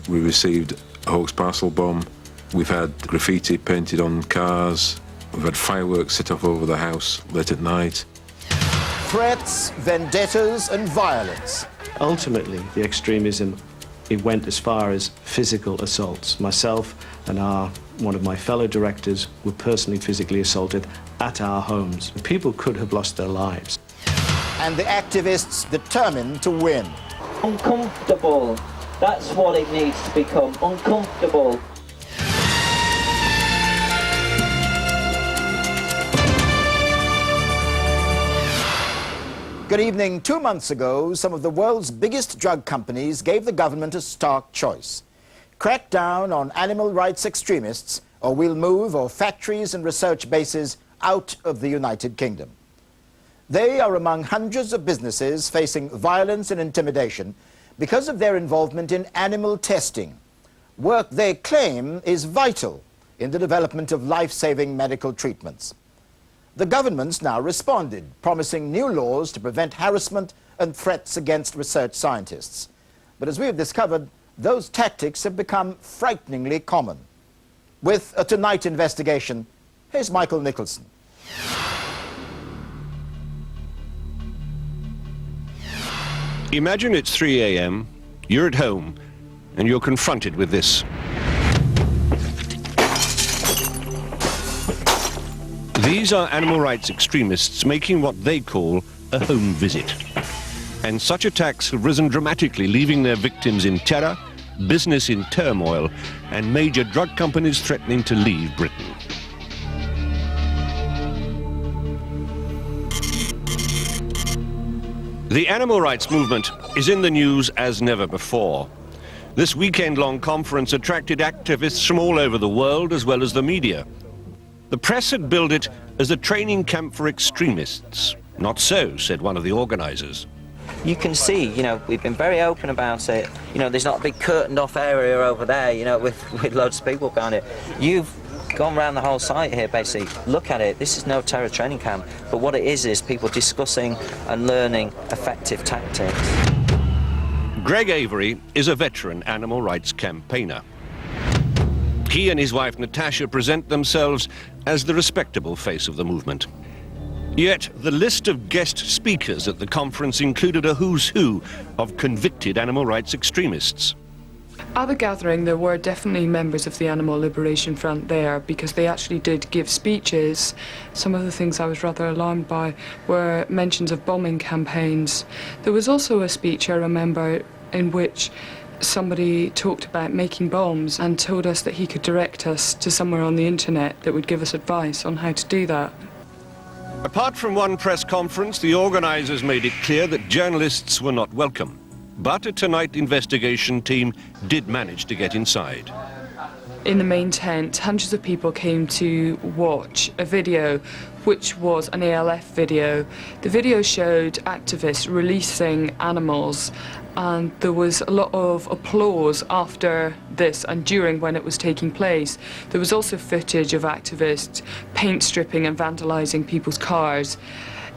We received a hoax parcel bomb. We've had graffiti painted on cars. We've had fireworks set off over the house late at night. Threats, vendettas and violence. Ultimately, the extremism, it went as far as physical assaults. Myself and one of my fellow directors were personally physically assaulted at our homes. People could have lost their lives. And the activists determined to win. Uncomfortable. That's what it needs to become. Uncomfortable. Good evening. 2 months ago, some of the world's biggest drug companies gave the government a stark choice. Crack down on animal rights extremists, or we'll move our factories and research bases out of the United Kingdom. They are among hundreds of businesses facing violence and intimidation because of their involvement in animal testing, work they claim is vital in the development of life-saving medical treatments. The government's now responded, promising new laws to prevent harassment and threats against research scientists. But as we have discovered, those tactics have become frighteningly common. With a Tonight investigation, here's Michael Nicholson. Imagine it's 3 a.m., you're at home, and you're confronted with this. These are animal rights extremists making what they call a home visit. And such attacks have risen dramatically, leaving their victims in terror, business in turmoil, and major drug companies threatening to leave Britain. The animal rights movement is in the news as never before. This weekend-long conference attracted activists from all over the world as well as the media. The press had billed it as a training camp for extremists. Not so, said one of the organizers. You can see, we've been very open about it. There's not a big curtained off area over there, with loads of people behind it. You've gone around the whole site here, basically. Look at it. This is no terror training camp. But what it is people discussing and learning effective tactics. Greg Avery is a veteran animal rights campaigner. He and his wife Natasha present themselves as the respectable face of the movement. Yet the list of guest speakers at the conference included a who's who of convicted animal rights extremists. At the gathering, there were definitely members of the Animal Liberation Front there because they actually did give speeches. Some of the things I was rather alarmed by were mentions of bombing campaigns. There was also a speech, I remember, in which somebody talked about making bombs and told us that he could direct us to somewhere on the internet that would give us advice on how to do that. Apart from one press conference, the organizers made it clear that journalists were not welcome. But a Tonight investigation team did manage to get inside. In the main tent, hundreds of people came to watch a video, which was an ALF video. The video showed activists releasing animals, and there was a lot of applause after this and during when it was taking place. There was also footage of activists paint stripping and vandalizing people's cars.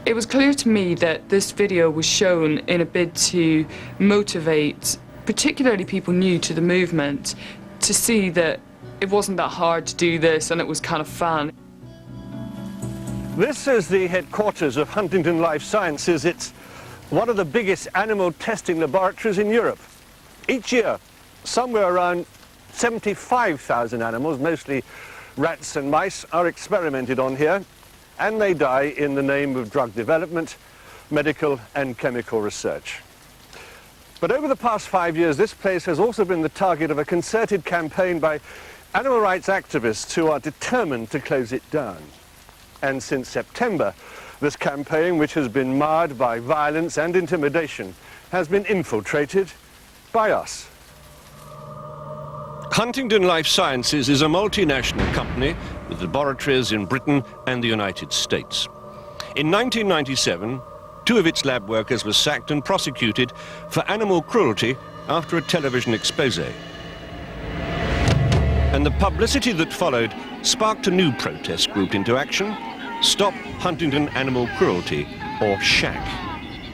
It was clear to me that this video was shown in a bid to motivate, particularly people new to the movement, to see that it wasn't that hard to do this and it was kind of fun. This is the headquarters of Huntingdon Life Sciences. It's one of the biggest animal testing laboratories in Europe. Each year, somewhere around 75,000 animals, mostly rats and mice, are experimented on here, and they die in the name of drug development, medical and chemical research. But over the past 5 years, this place has also been the target of a concerted campaign by animal rights activists who are determined to close it down. And since September, this campaign, which has been marred by violence and intimidation, has been infiltrated by us. Huntingdon Life Sciences is a multinational company with laboratories in Britain and the United States. In 1997, 2 of its lab workers were sacked and prosecuted for animal cruelty after a television expose. And the publicity that followed sparked a new protest group into action, Stop Huntingdon Animal Cruelty, or SHAC.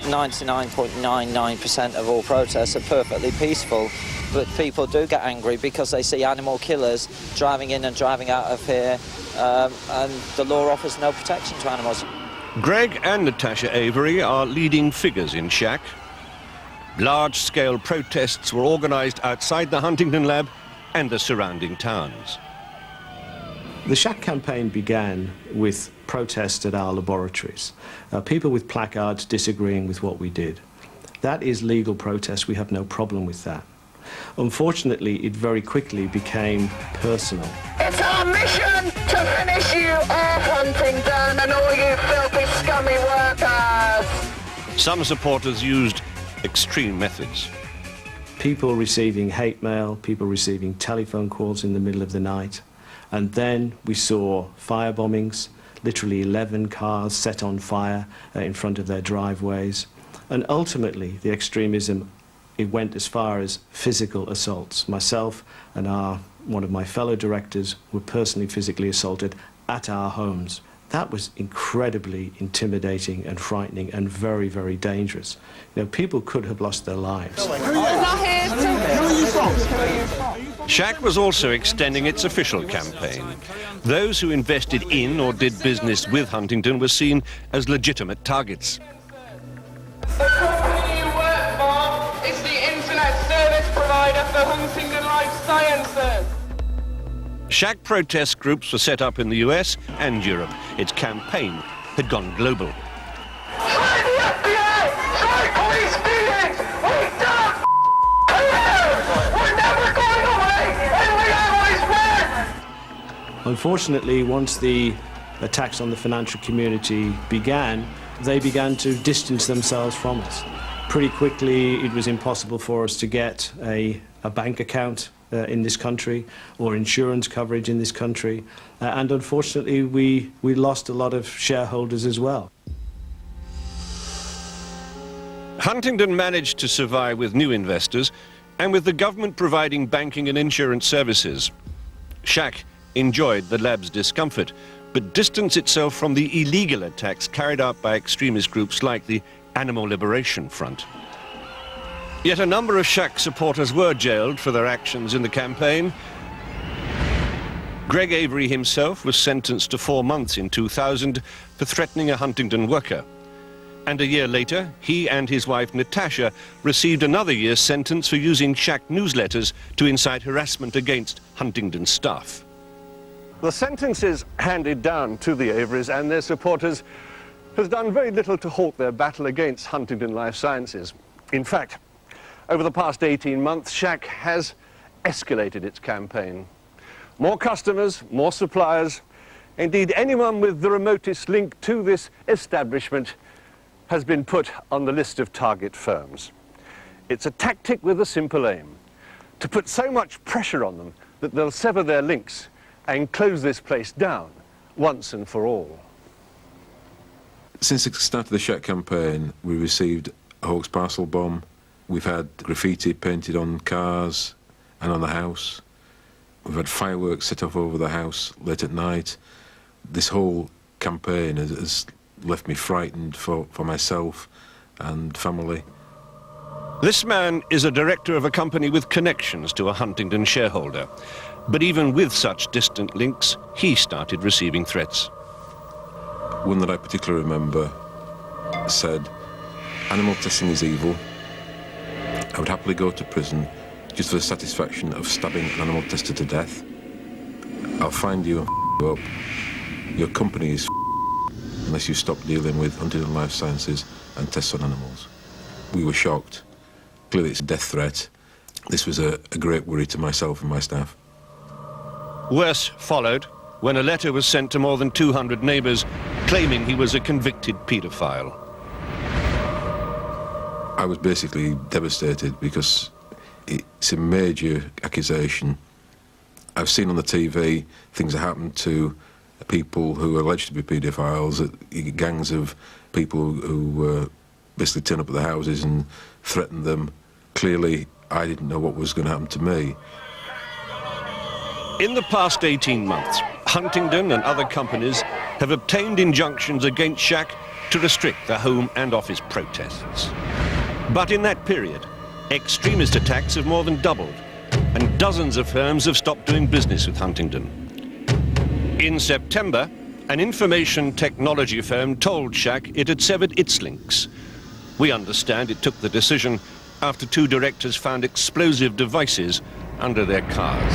99.99% of all protests are perfectly peaceful, but people do get angry because they see animal killers driving in and driving out of here, and the law offers no protection to animals. Greg and Natasha Avery are leading figures in Shack. Large-scale protests were organised outside the Huntingdon lab and the surrounding towns. The Shack campaign began with protests at our laboratories, people with placards disagreeing with what we did. That is legal protest, we have no problem with that. Unfortunately, it very quickly became personal. It's our mission to finish you off, Huntingdon, and all you filthy, scummy workers! Some supporters used extreme methods. People receiving hate mail, people receiving telephone calls in the middle of the night. And then we saw fire bombings, literally 11 cars set on fire in front of their driveways. And ultimately, the extremism, it went as far as physical assaults. Myself and one of my fellow directors were personally physically assaulted at our homes. That was incredibly intimidating and frightening and very, very dangerous. You know, people could have lost their lives. Shack was also extending its official campaign. Those who invested in or did business with Huntingdon were seen as legitimate targets. The company you work for is the internet service provider for Huntingdon Life Sciences. Shack protest groups were set up in the US and Europe. Its campaign had gone global. Try the FBI! Try police beatings! We don't care! We're never going away, and we always win! Unfortunately, once the attacks on the financial community began, they began to distance themselves from us. Pretty quickly, it was impossible for us to get a bank account in this country or insurance coverage in this country. And unfortunately, we lost a lot of shareholders as well. Huntingdon managed to survive with new investors and with the government providing banking and insurance services. Shack enjoyed the lab's discomfort, but distanced itself from the illegal attacks carried out by extremist groups like the Animal Liberation Front. Yet a number of Shack supporters were jailed for their actions in the campaign. Greg Avery himself was sentenced to 4 months in 2000 for threatening a Huntingdon worker. And a year later, he and his wife Natasha received another year's sentence for using Shack newsletters to incite harassment against Huntingdon staff. The sentences handed down to the Averys and their supporters has done very little to halt their battle against Huntingdon Life Sciences. In fact, over the past 18 months, Shack has escalated its campaign. More customers, more suppliers, indeed anyone with the remotest link to this establishment has been put on the list of target firms. It's a tactic with a simple aim, to put so much pressure on them that they'll sever their links and close this place down once and for all. Since the start of the Shack campaign, we received a hoax parcel bomb. We've had graffiti painted on cars and on the house. We've had fireworks set off over the house late at night. This whole campaign has left me frightened for myself and family. This man is a director of a company with connections to a Huntingdon shareholder. But even with such distant links, he started receiving threats. One that I particularly remember said, "Animal testing is evil. I would happily go to prison just for the satisfaction of stabbing an animal tester to death. I'll find you and you up. Your company is unless you stop dealing with Huntingdon Life Sciences and tests on animals." We were shocked. Clearly it's a death threat. This was a great worry to myself and my staff. Worse followed when a letter was sent to more than 200 neighbours claiming he was a convicted paedophile. I was basically devastated because it's a major accusation. I've seen on the TV things that happened to people who are alleged to be paedophiles, gangs of people who basically turn up at the houses and threaten them. Clearly, I didn't know what was going to happen to me. In the past 18 months, Huntingdon and other companies have obtained injunctions against Shack to restrict the home and office protests. But in that period, extremist attacks have more than doubled, and dozens of firms have stopped doing business with Huntingdon. In September, an information technology firm told Shack it had severed its links. We understand it took the decision after 2 directors found explosive devices under their cars.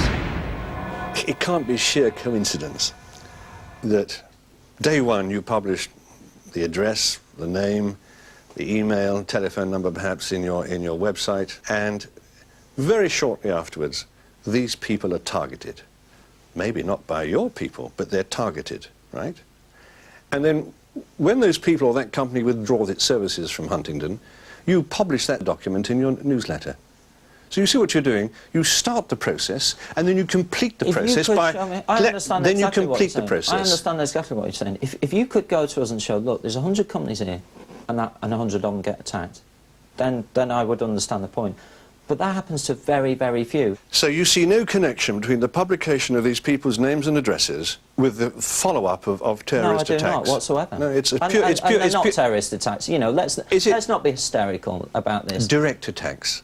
It can't be sheer coincidence that day one you published the address, the name, the email, telephone number perhaps in your website, and very shortly afterwards these people are targeted. Maybe not by your people, but they're targeted, right? And then when those people or that company withdraws its services from Huntingdon, you publish that document in your newsletter. So you see what you're doing, you start the process and then you complete the process by... I understand then exactly you complete the process. I understand exactly what you're saying. If you could go to us and show, look, there's 100 companies here and 100 of them get attacked, then I would understand the point. But that happens to very, very few. So you see no connection between the publication of these people's names and addresses with the follow-up of terrorist attacks? No, I do not whatsoever. No, it's pure... And they're not terrorist attacks. You know, let's not be hysterical about this. Direct attacks.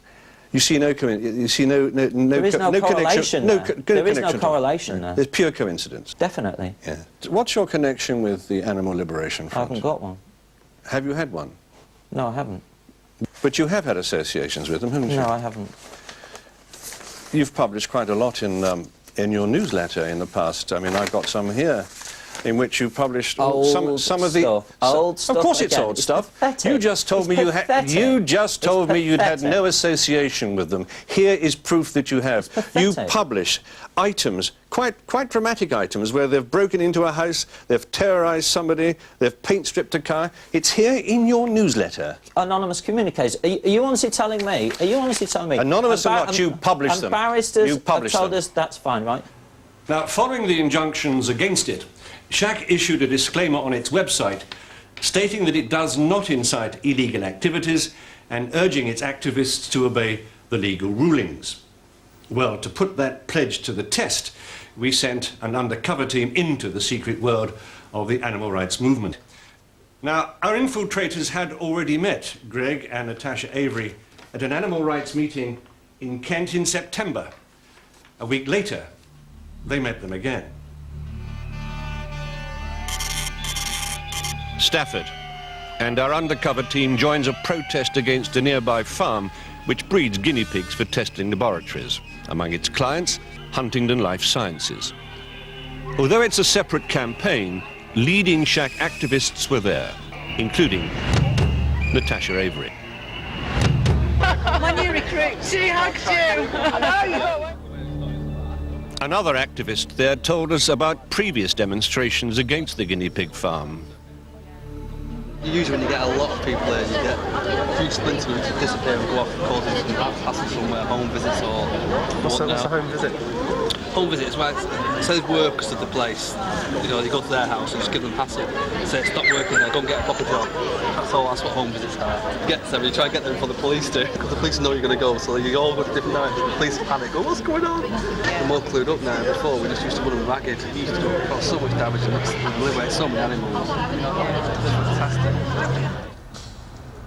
You see no connection. There is no correlation there. There is no correlation there. There's pure coincidence. Definitely. Yeah. What's your connection with the Animal Liberation Front? I haven't got one. Have you had one? No, I haven't. But you have had associations with them, haven't you? No, I haven't. You've published quite a lot in your newsletter in the past. I mean, I've got some here, in which you published some of the old stuff. Of course, it's again, old stuff. Pathetic. You just told me you'd had no association with them. Here is proof that you have. You publish items, quite dramatic items, where they've broken into a house, they've terrorised somebody, they've paint stripped a car. It's here in your newsletter. Anonymous communicators. Are you honestly telling me? Are you honestly telling me? Anonymous or not, you publish them. Barristers You publish have told them. us that's fine, right? Now, following the injunctions against it, Shack issued a disclaimer on its website stating that it does not incite illegal activities and urging its activists to obey the legal rulings. Well, to put that pledge to the test, we sent an undercover team into the secret world of the animal rights movement. Now, our infiltrators had already met Greg and Natasha Avery at an animal rights meeting in Kent in September. A week later, they met them again. Stafford, and our undercover team joins a protest against a nearby farm which breeds guinea pigs for testing laboratories. Among its clients, Huntingdon Life Sciences. Although it's a separate campaign, leading Shack activists were there, including Natasha Avery. My new recruit. She hugs you. Another activist there told us about previous demonstrations against the guinea pig farm. Usually when you get a lot of people there, you get huge splinter groups that disappear and go off causing some hassle somewhere, home visits or... What's a home visit? Home visits, where it says workers of the place, you know, you go to their house and just give them hassle. Say, stop working there, go and get a proper job. That's what home visits are. Get them, you try and get them before the police do. Because the police know you're going to go, so you all go to different directions, the police panic, go, what's going on? They're more clued up now. Before, we just used to run them ragged. You used to cause so much damage and live away so many animals. Fantastic.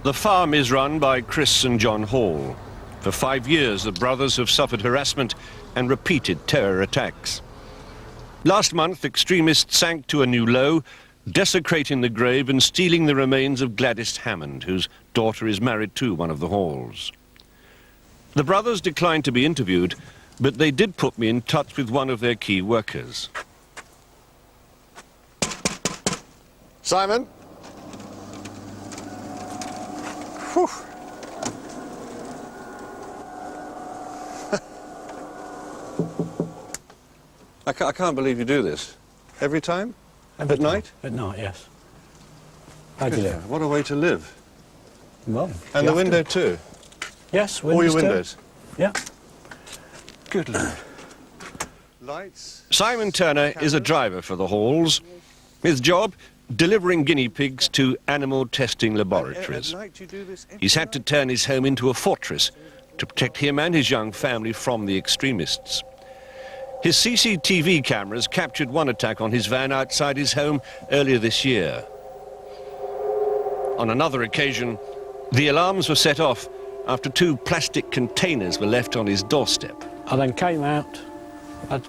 The farm is run by Chris and John Hall. For 5 years, the brothers have suffered harassment and repeated terror attacks. Last month, extremists sank to a new low, desecrating the grave and stealing the remains of Gladys Hammond, whose daughter is married to one of the Halls. The brothers declined to be interviewed, but they did put me in touch with one of their key workers. Simon? Whew. I can't believe you do this. Every time? At night? At night, yes. How do you live? What a way to live. Well, And the window too? Yes, All your windows? Yeah. Good Lord. Lights? Simon Turner is a driver for the Halls. His job, delivering guinea pigs to animal testing laboratories. He's had to turn his home into a fortress to protect him and his young family from the extremists. His CCTV cameras captured one attack on his van outside his home earlier this year. On another occasion, the alarms were set off after 2 plastic containers were left on his doorstep. I then came out. I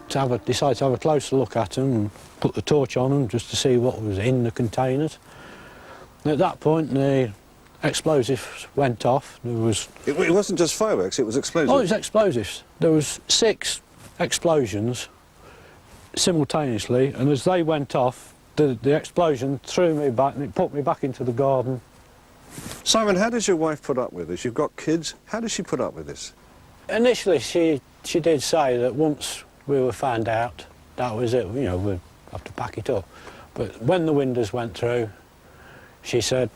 decided to have a closer look at them and put the torch on them just to see what was in the containers. And at that point, the explosives went off. There was... It wasn't just fireworks, it was explosives? Oh, it was explosives. There was 6 explosions simultaneously, and as they went off, the explosion threw me back and it put me back into the garden. Simon, how does your wife put up with this? You've got kids. How does she put up with this? Initially, she did say that once we were found out, that was it, you know, we'd have to pack it up. But when the windows went through, she said,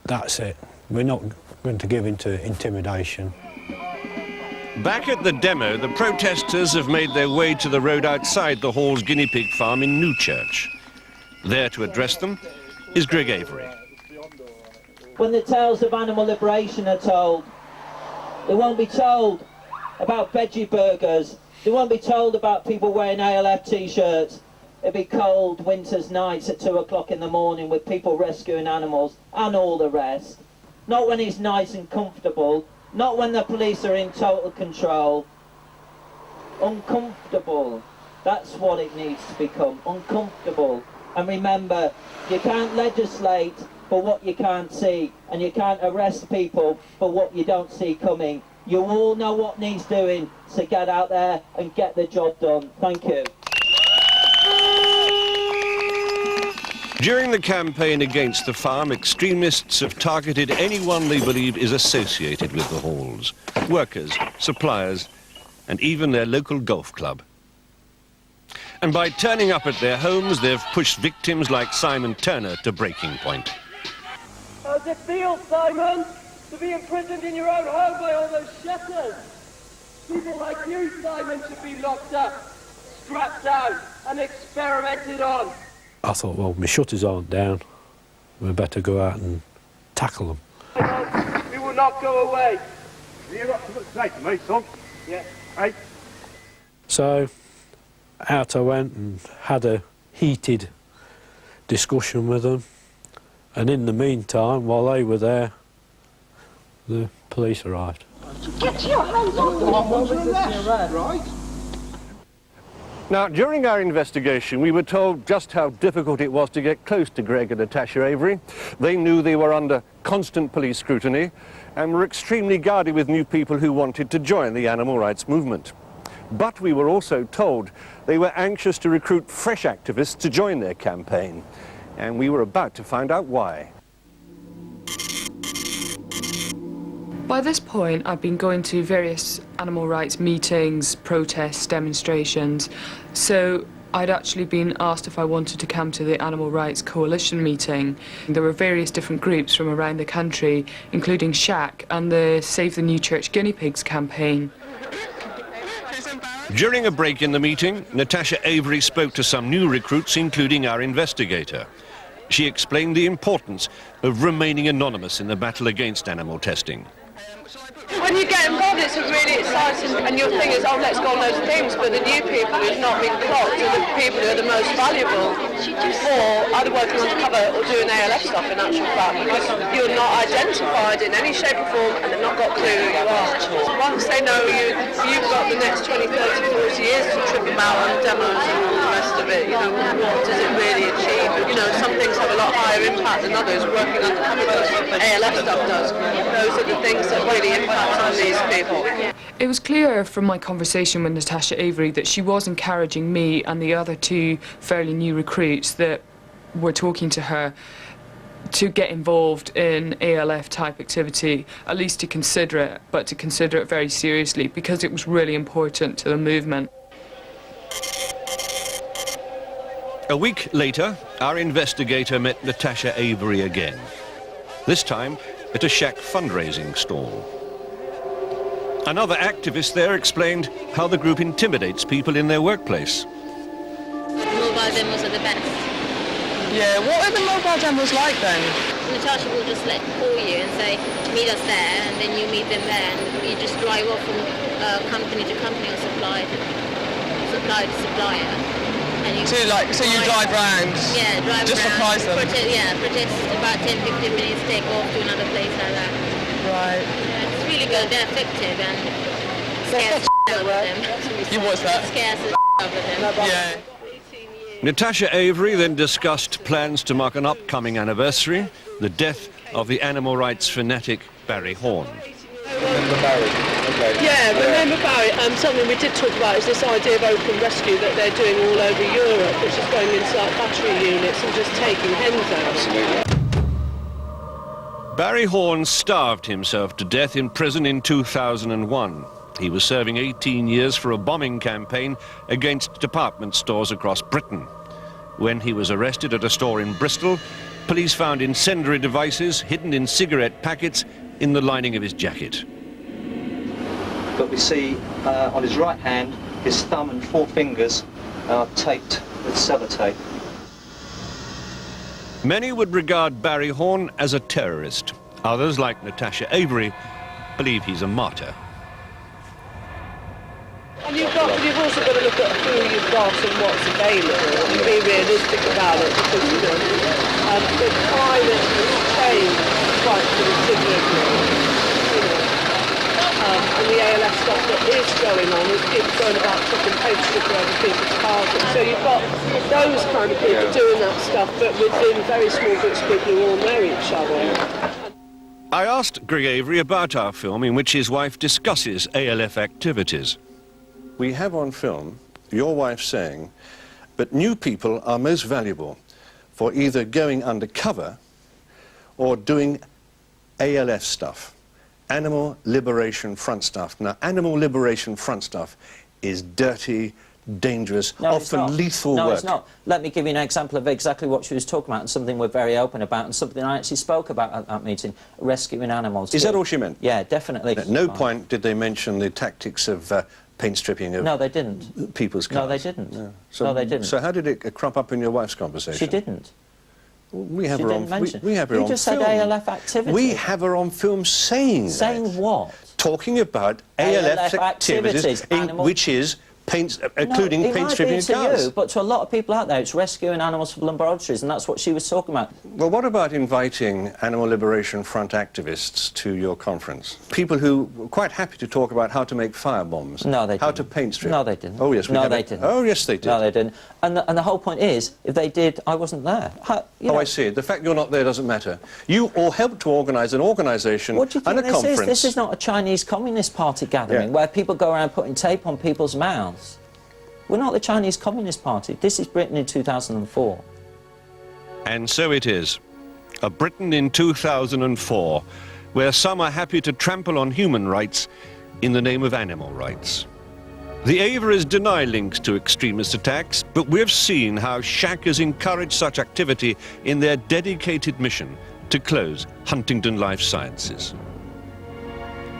that's it. We're not going to give in to intimidation. Back at the demo, the protesters have made their way to the road outside the Hall's guinea pig farm in Newchurch. There to address them is Greg Avery. When the tales of animal liberation are told, they won't be told about veggie burgers, they won't be told about people wearing ALF t-shirts. It'll be cold winter's nights at 2 o'clock in the morning with people rescuing animals and all the rest. Not when it's nice and comfortable, not when the police are in total control. Uncomfortable, that's what it needs to become, uncomfortable. And remember, you can't legislate for what you can't see, and you can't arrest people for what you don't see coming. You all know what needs doing, so get out there and get the job done. Thank you. During the campaign against the farm, extremists have targeted anyone they believe is associated with the Halls. Workers, suppliers, and even their local golf club. And by turning up at their homes, they've pushed victims like Simon Turner to breaking point. How does it feel, Simon, to be imprisoned in your own home by all those shutters? People like you, Simon, should be locked up, strapped down, and experimented on. I thought, well, my shutters aren't down. We better go out and tackle them. We will not go away. You got something to say to me, son? Yeah. Hey. So out I went and had a heated discussion with them. And in the meantime, while they were there, the police arrived. Get your hands off them! Right? Now, during our investigation, we were told just how difficult it was to get close to Greg and Natasha Avery. They knew they were under constant police scrutiny and were extremely guarded with new people who wanted to join the animal rights movement. But we were also told they were anxious to recruit fresh activists to join their campaign. And we were about to find out why. By this point, I've been going to various animal rights meetings, protests, demonstrations, so I'd actually been asked if I wanted to come to the Animal Rights Coalition meeting. There were various different groups from around the country, including SHAC and the Save the Newchurch Guinea Pigs campaign. During a break in the meeting, Natasha Avery spoke to some new recruits, including our investigator. She explained the importance of remaining anonymous in the battle against animal testing. When you get involved, it's really exciting, and your thing is, oh, let's go on those things, but the new people who've not been clocked are the people who are the most valuable, or either working undercover or doing ALF stuff in actual fact, because you're not identified in any shape or form, and they've not got a clue who you are. Once they know you, you've got the next 20, 30, 40 years to trip them out on demos and all the rest of it. You know, what does it really achieve? You know, some things have a lot higher impact than others. Working undercover does, ALF stuff does. Those are the things that really impact on these people. It was clear from my conversation with Natasha Avery that she was encouraging me and the other 2 fairly new recruits that were talking to her to get involved in ALF type activity, at least to consider it, but to consider it very seriously because it was really important to the movement. A week later, our investigator met Natasha Avery again, this time at a SHAC fundraising stall. Another activist there explained how the group intimidates people in their workplace. Mobile demos are the best. Yeah, what are the mobile demos like then? Natasha will just call you and say, meet us there, and then you meet them there, and you just drive off from company to company or supplier to supplier. And so you drive round? Yeah, drive just around. Just surprise them? Protest about 10-15 minutes, take off to another place like that. Right. Yeah, it's really good, they're effective and scares the out of them. You watch that? Scares the out of them. Yeah. Natasha Avery then discussed plans to mark an upcoming anniversary, the death of the animal rights fanatic Barry Horn. Yeah, remember Barry, something we did talk about is this idea of open rescue that they're doing all over Europe, which is going into like battery units and just taking hens out. Barry Horn starved himself to death in prison in 2001. He was serving 18 years for a bombing campaign against department stores across Britain. When he was arrested at a store in Bristol, police found incendiary devices hidden in cigarette packets in the lining of his jacket. But we see on his right hand, his thumb and 4 fingers are taped with sellotape. Many would regard Barry Horn as a terrorist. Others, like Natasha Avery, believe he's a martyr. And you've also got to look at who you've got and what's available and be realistic about it, because, you know, the climate has changed quite considerably, you know, and the ALF stuff that is going on is people going about chucking paint strip over people's cars. So you've got those kind of people doing that stuff, but within very small groups of people who all know each other. I asked Greg Avery about our film in which his wife discusses ALF activities. We have on film your wife saying, but new people are most valuable for either going undercover or doing ALF stuff, Animal Liberation Front stuff. Now, Animal Liberation Front stuff is dirty, dangerous, often lethal work. No, it's not. Let me give you an example of exactly what she was talking about and something we're very open about and something I actually spoke about at that meeting, rescuing animals. Is that all she meant? Yeah, definitely. At no point did they mention the tactics of paint stripping of they didn't. People's cars? No, they didn't. No. No, they didn't. So how did it crop up in your wife's conversation? She didn't. We have she her didn't on. mention. We have her you on just film. said ALF activity. We have her on film saying that. Saying what? Talking about ALF activities which is including paint stripping of cars. You, but to a lot of people out there, it's rescuing animals from laboratories, and that's what she was talking about. Well, what about inviting Animal Liberation Front activists to your conference? People who were quite happy to talk about how to make fire bombs. No, they didn't. How to paint strip. No, they didn't. Oh, yes, we No, have they it. didn't. Oh, yes, they did. No, they didn't. And the whole point is, if they did, I wasn't there. I see. The fact you're not there doesn't matter. You all helped to organise an organisation what do you think and a this conference. Is? This is not a Chinese Communist Party gathering where people go around putting tape on people's mouths. We're not the Chinese Communist Party. This is Britain in 2004. And so it is. A Britain in 2004, where some are happy to trample on human rights in the name of animal rights. The Averys deny links to extremist attacks, but we've seen how shackers encourage such activity in their dedicated mission to close Huntingdon Life Sciences.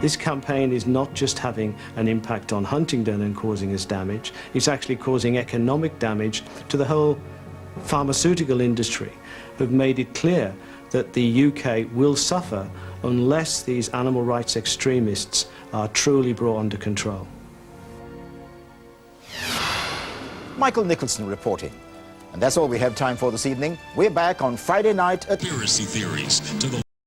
This campaign is not just having an impact on Huntingdon and causing us damage, it's actually causing economic damage to the whole pharmaceutical industry, who've made it clear that the UK will suffer unless these animal rights extremists are truly brought under control. Michael Nicholson reporting. And that's all we have time for this evening. We're back on Friday night at... Conspiracy theories to the